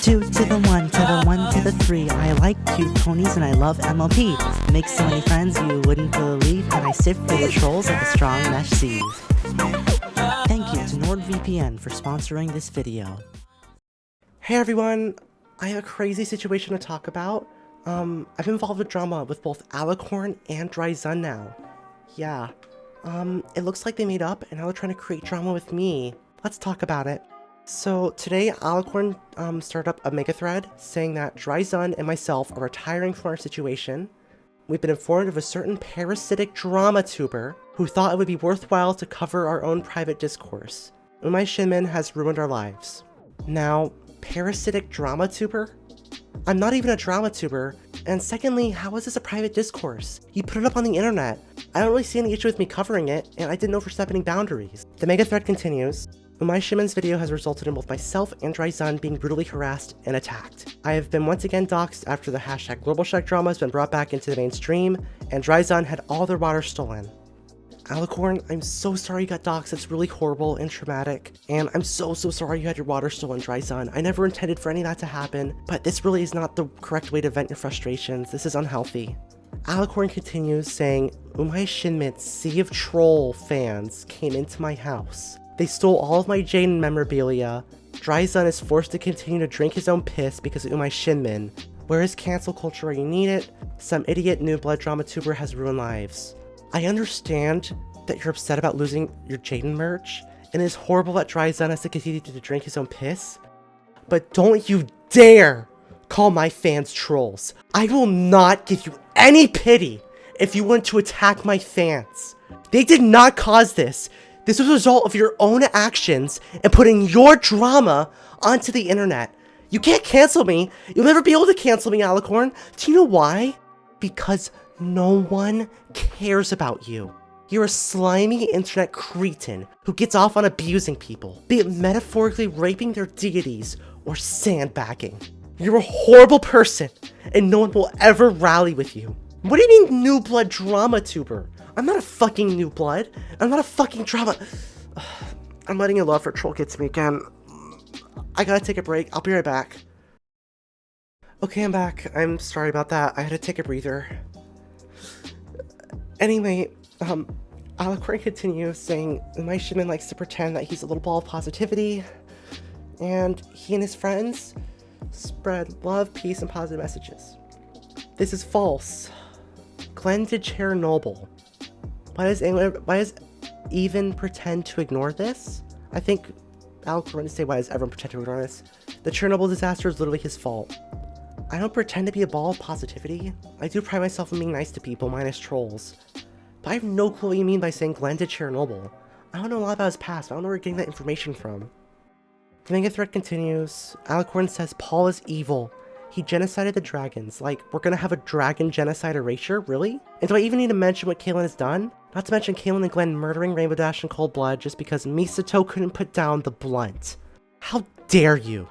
2 to the 1 to the 1 to the 3. I like cute ponies and I love MLP. Make so many friends you wouldn't believe, and I sift through the trolls like a strong mesh sieve. Thank you to NordVPN for sponsoring this video. Hey everyone, I have a crazy situation to talk about. I've been involved with drama with both ALICORN and Dryzun now. Yeah, it looks like they made up and now they're trying to create drama with me. Let's talk about it. So today ALICORN started up a mega thread saying that Dryzun and myself are retiring from our situation. We've been informed of a certain parasitic drama tuber who thought it would be worthwhile to cover our own private discourse. Umai Shinmin has ruined our lives. Now, parasitic drama tuber? I'm not even a drama tuber, and secondly, how is this a private discourse? You put it up on the internet. I don't really see any issue with me covering it, and I didn't overstep any boundaries. The mega thread continues. Umai Shinmin's video has resulted in both myself and Dryzun being brutally harassed and attacked. I have been once again doxxed after the hashtag GlobalShack drama has been brought back into the mainstream, and Dryzun had all their water stolen. ALICORN, I'm so sorry you got doxxed. It's really horrible and traumatic. And I'm so sorry you had your water stolen, Dryzun. I never intended for any of that to happen, but this really is not the correct way to vent your frustrations. This is unhealthy. ALICORN continues saying, Umai Shinmin's sea of troll fans came into my house. They stole all of my Jaden memorabilia. Dryzun is forced to continue to drink his own piss because of Umai Shinmin. Where is cancel culture where you need it? Some idiot new blood drama tuber has ruined lives. I understand that you're upset about losing your Jaden merch, and it is horrible that Dryzun has to continue to drink his own piss, but don't you dare call my fans trolls. I will not give you any pity if you want to attack my fans. They did not cause this. This was a result of your own actions and putting your drama onto the internet. You can't cancel me. You'll never be able to cancel me, ALICORN. Do you know why? Because no one cares about you. You're a slimy internet cretin who gets off on abusing people, be it metaphorically raping their deities or sandbagging. You're a horrible person, and no one will ever rally with you. What do you mean new blood drama tuber? I'm not a fucking new blood. I'm not a fucking drama. I'm letting you love for troll gets me again. I gotta take a break. I'll be right back. Okay, I'm back. I'm sorry about that. I had to take a breather. Anyway, ALICORN continues saying Umai Shinmin likes to pretend that he's a little ball of positivity, and he and his friends spread love, peace, and positive messages. This is false. Glenn did Chernobyl. Why does even pretend to ignore this? I think ALICORN to say why does everyone pretend to ignore this? The Chernobyl disaster is literally his fault. I don't pretend to be a ball of positivity. I do pride myself on being nice to people, minus trolls. But I have no clue what you mean by saying Glenn did Chernobyl. I don't know a lot about his past. I don't know where you're getting that information from. The mega thread continues. ALICORN says Paul is evil. He genocided the dragons. Like, we're gonna have a dragon genocide erasure? Really? And do I even need to mention what Kaylin has done? Not to mention Kaylin and Glenn murdering Rainbow Dash in cold blood just because Misato couldn't put down the blunt. How dare you?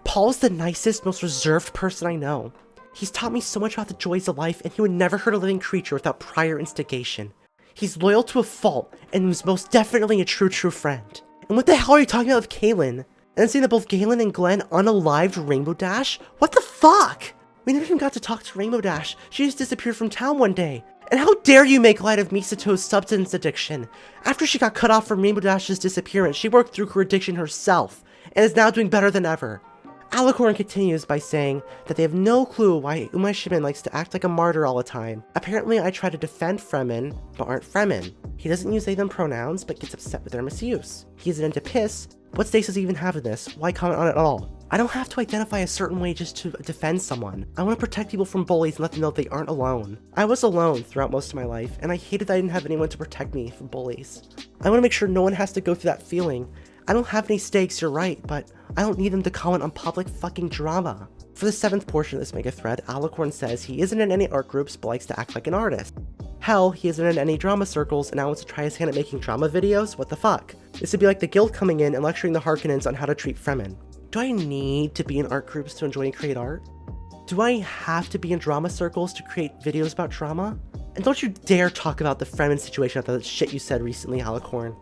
Paul's the nicest, most reserved person I know. He's taught me so much about the joys of life, and he would never hurt a living creature without prior instigation. He's loyal to a fault, and was most definitely a true friend. And what the hell are you talking about with Kaylin? And saying that both Galen and Glenn unalived Rainbow Dash? What the fuck? We never even got to talk to Rainbow Dash. She just disappeared from town one day. And how dare you make light of Misato's substance addiction? After she got cut off from Rainbow Dash's disappearance, she worked through her addiction herself, and is now doing better than ever. ALICORN continues by saying that they have no clue why Umai Shinmin likes to act like a martyr all the time. Apparently I try to defend Fremen, but aren't Fremen. He doesn't use they them pronouns, but gets upset with their misuse. He isn't into piss. What stakes does he even have in this? Why comment on it at all? I don't have to identify a certain way just to defend someone. I want to protect people from bullies and let them know they aren't alone. I was alone throughout most of my life, and I hated that I didn't have anyone to protect me from bullies. I want to make sure no one has to go through that feeling. I don't have any stakes, you're right, but I don't need them to comment on public fucking drama. For the 7th portion of this mega thread, ALICORN says he isn't in any art groups but likes to act like an artist. Hell, he isn't in any drama circles and now wants to try his hand at making drama videos? What the fuck? This would be like the guild coming in and lecturing the Harkonnens on how to treat Fremen. Do I need to be in art groups to enjoy and create art? Do I have to be in drama circles to create videos about drama? And don't you dare talk about the Fremen situation after the shit you said recently, ALICORN.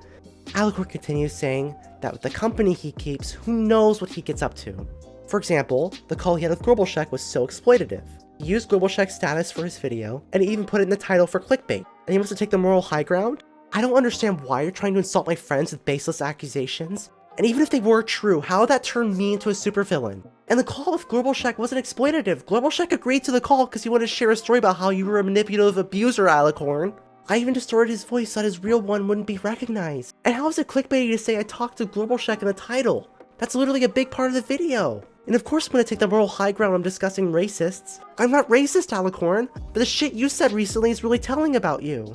ALICORN continues saying that with the company he keeps, who knows what he gets up to. For example, the call he had with Globalshek was so exploitative. He used Globalshek's status for his video, and he even put it in the title for clickbait, and he wants to take the moral high ground? I don't understand why you're trying to insult my friends with baseless accusations, and even if they were true, how would that turn me into a supervillain? And the call with Globalshek wasn't exploitative. Globalshek agreed to the call because he wanted to share a story about how you were a manipulative abuser, ALICORN. I even distorted his voice so that his real one wouldn't be recognized. And how is it clickbaity to say I talked to Globalshek in the title? That's literally a big part of the video. And of course I'm gonna take the moral high ground when I'm discussing racists. I'm not racist, ALICORN, but the shit you said recently is really telling about you.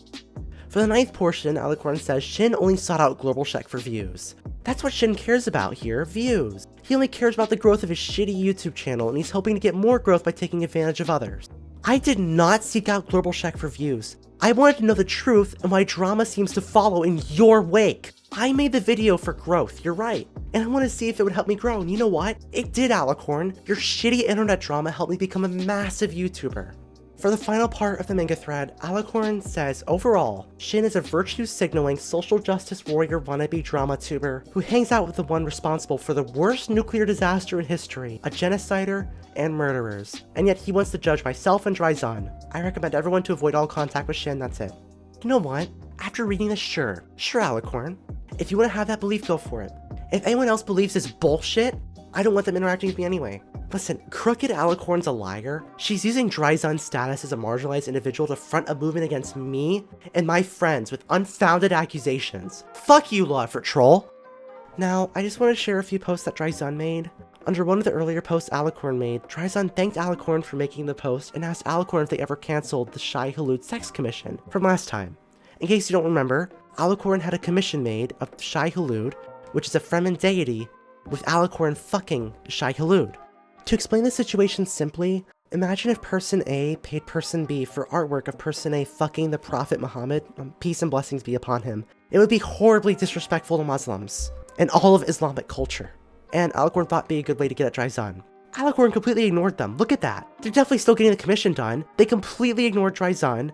For the 9th portion, ALICORN says Shin only sought out Globalshek for views. That's what Shin cares about here, views. He only cares about the growth of his shitty YouTube channel, and he's hoping to get more growth by taking advantage of others. I did not seek out Globalshek for views. I wanted to know the truth and why drama seems to follow in your wake. I made the video for growth, you're right. And I wanted to see if it would help me grow, and you know what? It did, ALICORN. Your shitty internet drama helped me become a massive YouTuber. For the final part of the manga thread, ALICORN says, overall, Shin is a virtue-signaling social justice warrior wannabe drama tuber who hangs out with the one responsible for the worst nuclear disaster in history, a genocider, and murderers. And yet he wants to judge myself and Dryzun. I recommend everyone to avoid all contact with Shin, that's it. You know what? After reading this, sure ALICORN. If you want to have that belief, go for it. If anyone else believes this bullshit, I don't want them interacting with me anyway. Listen, Crooked ALICORN's a liar. She's using Dryzun's status as a marginalized individual to front a movement against me and my friends with unfounded accusations. Fuck you, Law Effort Troll! Now, I just want to share a few posts that Dryzun made. Under one of the earlier posts ALICORN made, Dryzun thanked ALICORN for making the post and asked ALICORN if they ever cancelled the Shai Hulud Sex Commission from last time. In case you don't remember, ALICORN had a commission made of Shai Hulud, which is a Fremen deity, with ALICORN fucking Shai Hulud. To explain the situation simply, imagine if Person A paid Person B for artwork of Person A fucking the Prophet Muhammad, peace and blessings be upon him. It would be horribly disrespectful to Muslims, and all of Islamic culture. And ALICORN thought it'd be a good way to get at Dryzun. ALICORN completely ignored them, look at that. They're definitely still getting the commission done. They completely ignored Dryzun.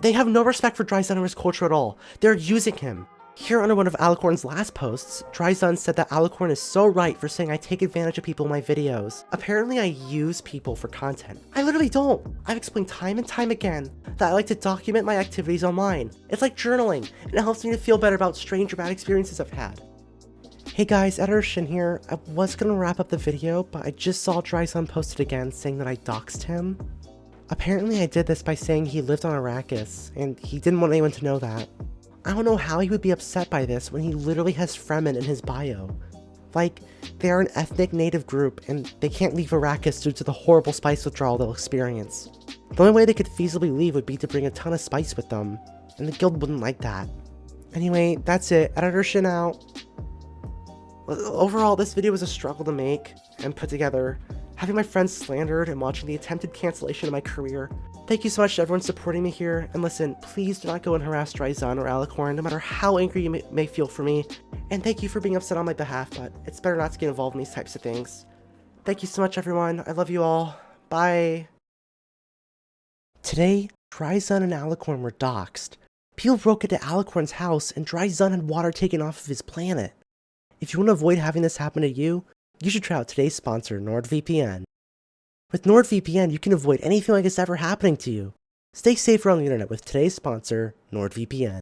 They have no respect for Dryzun or his culture at all. They're using him. Here under one of ALICORN's last posts, Dryzun said that ALICORN is so right for saying I take advantage of people in my videos. Apparently I use people for content. I literally don't. I've explained time and time again that I like to document my activities online. It's like journaling, and it helps me to feel better about strange or bad experiences I've had. Hey guys, Editor Shin here. I was gonna wrap up the video, but I just saw Dryzun post it again saying that I doxed him. Apparently I did this by saying he lived on Arrakis, and he didn't want anyone to know that. I don't know how he would be upset by this when he literally has Fremen in his bio. Like, they are an ethnic native group, and they can't leave Arrakis due to the horrible spice withdrawal they'll experience. The only way they could feasibly leave would be to bring a ton of spice with them, and the guild wouldn't like that. Anyway, that's it. Editor Shin out. Overall, this video was a struggle to make and put together. Having my friends slandered and watching the attempted cancellation of my career. Thank you so much to everyone supporting me here, and listen, please do not go and harass Dryzun or ALICORN, no matter how angry you may feel for me, and thank you for being upset on my behalf, but it's better not to get involved in these types of things. Thank you so much everyone, I love you all, bye! Today, Dryzun and ALICORN were doxxed. People broke into ALICORN's house, and Dryzun had water taken off of his planet. If you want to avoid having this happen to you, you should try out today's sponsor, NordVPN. With NordVPN, you can avoid anything like this ever happening to you. Stay safe around the internet with today's sponsor, NordVPN.